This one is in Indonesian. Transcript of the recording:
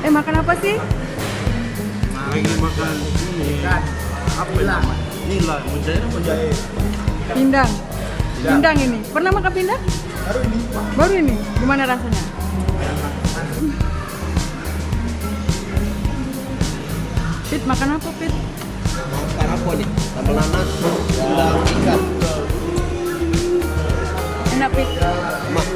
Makan apa sih? Lagi makan ini. Apa namanya? Nila, mujair. Pindang. Pindang ini. Pernah makan pindang? Baru ini. Baru ini. Gimana rasanya? Pit, makan apa, Pit? Makan apa nih? Sambal nanas, udang ikan. Enak, Pit. Mak.